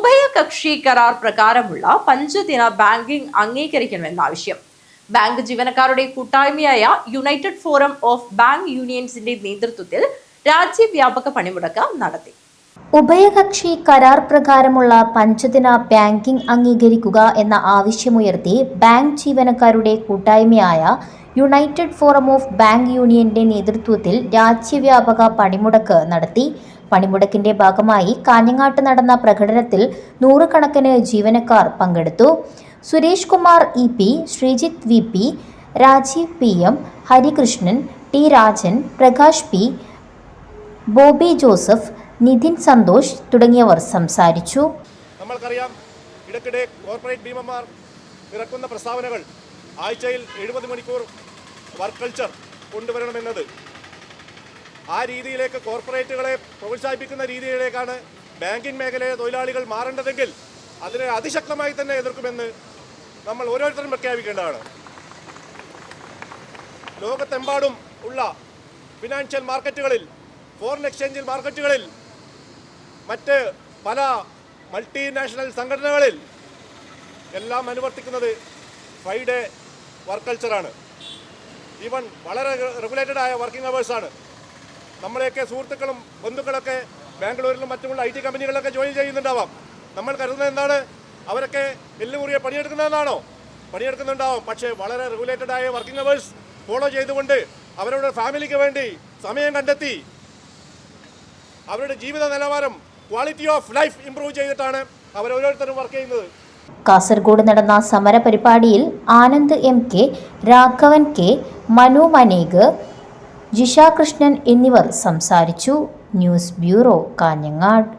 ഉഭയകക്ഷി കരാർ പ്രകാരമുള്ള 5 ദിന ബാങ്കിംഗ് അംഗീകരിക്കണമെന്നാവശ്യം. ബാങ്ക് ജീവനക്കാരുടെ കൂട്ടായ്മയായ യുണൈറ്റഡ് ഫോറം ഓഫ് ബാങ്ക് യൂണിയൻസിന്റെ നേതൃത്വത്തിൽ രാജ്യവ്യാപക പണിമുടക്ക് നടത്തി. ഉഭയകക്ഷി കരാർ പ്രകാരമുള്ള 5 ദിന ബാങ്കിംഗ് അംഗീകരിക്കുക എന്ന ആവശ്യമുയർത്തി ബാങ്ക് ജീവനക്കാരുടെ കൂട്ടായ്മയായ യുണൈറ്റഡ് ഫോറം ഓഫ് ബാങ്ക് യൂണിയന്റെ നേതൃത്വത്തിൽ രാജ്യവ്യാപക പണിമുടക്ക് നടത്തി. പണിമുടക്കിന്റെ ഭാഗമായി കാഞ്ഞങ്ങാട്ട് നടന്ന പ്രകടനത്തിൽ നൂറുകണക്കിന് ജീവനക്കാർ പങ്കെടുത്തു. Suresh Kumar EP, Sreejith VP, Rajeev PM, Harikrishnan, T Rajan, Prakash P, Bobby Joseph, Nithin Santhosh തുടങ്ങിയവർ സംസാരിച്ചു. നമ്മൾക്കറിയാം, ഇടയ്ക്കിടെ കോർപ്പറേറ്റ് ഭീമന്മാർ ഇറക്കുന്ന പ്രസ്താവനകൾ ആഴ്ചയിൽ 70 മണിക്കൂർ വർക്ക് കൾച്ചർ കൊണ്ടുവരണമെന്നത്. ആ രീതിയിലേക്ക് കോർപ്പറേറ്റുകളെ പ്രോത്സാഹിപ്പിക്കുന്ന രീതിയിലേക്കാണ് ബാങ്കിംഗ് മേഖലയിലെ തൊഴിലാളികൾ മാറേണ്ടതെങ്കിൽ അതിനെ അതിശക്തമായി തന്നെ എതിർക്കുമെന്ന് നമ്മൾ ഓരോരുത്തരും പ്രഖ്യാപിക്കേണ്ടതാണ്. ലോകത്തെമ്പാടും ഉള്ള ഫിനാൻഷ്യൽ മാർക്കറ്റുകളിൽ, ഫോറിൻ എക്സ്ചേഞ്ച് മാർക്കറ്റുകളിൽ, മറ്റ് പല മൾട്ടിനാഷണൽ സംഘടനകളിൽ എല്ലാം അനുവർത്തിക്കുന്നത് 5 ഡേ വർക്ക് കൾച്ചറാണ്. ഈവൻ വളരെ റെഗുലേറ്റഡ് ആയ വർക്കിംഗ് അവേഴ്സാണ്. നമ്മളെയൊക്കെ സുഹൃത്തുക്കളും ബന്ധുക്കളൊക്കെ ബാംഗ്ലൂരിലും മറ്റുമുള്ള IT കമ്പനികളിലൊക്കെ ജോലി ചെയ്യുന്നുണ്ടാവാം. നമ്മൾ കരുതുന്നത് എന്താണ്? അവരൊക്കെ എല്ലുമുറിയെ പണിയെടുക്കുന്നതെന്നാണോ? പണിയെടുക്കുന്നുണ്ടാവും. പക്ഷേ വളരെ റെഗുലേറ്റഡ് ആയ വർക്കിംഗ് അവേഴ്സ് ഫോളോ ചെയ്തുകൊണ്ട് അവരുടെ ഫാമിലിക്ക് വേണ്ടി സമയം കണ്ടെത്തി അവരുടെ ജീവിത നിലവാരം, ക്വാളിറ്റി ഓഫ് ലൈഫ് ഇംപ്രൂവ് ചെയ്തിട്ടാണ് അവരോരോരുത്തരും വർക്ക് ചെയ്യുന്നത്. കാസർഗോഡ് നടന്ന സമര പരിപാടിയിൽ ആനന്ദ് MK, രാഘവൻ K, മനു മനേഗ്, ജിഷ കൃഷ്ണൻ എന്നിവർ സംസാരിച്ചു. News bureau, Kanhangad.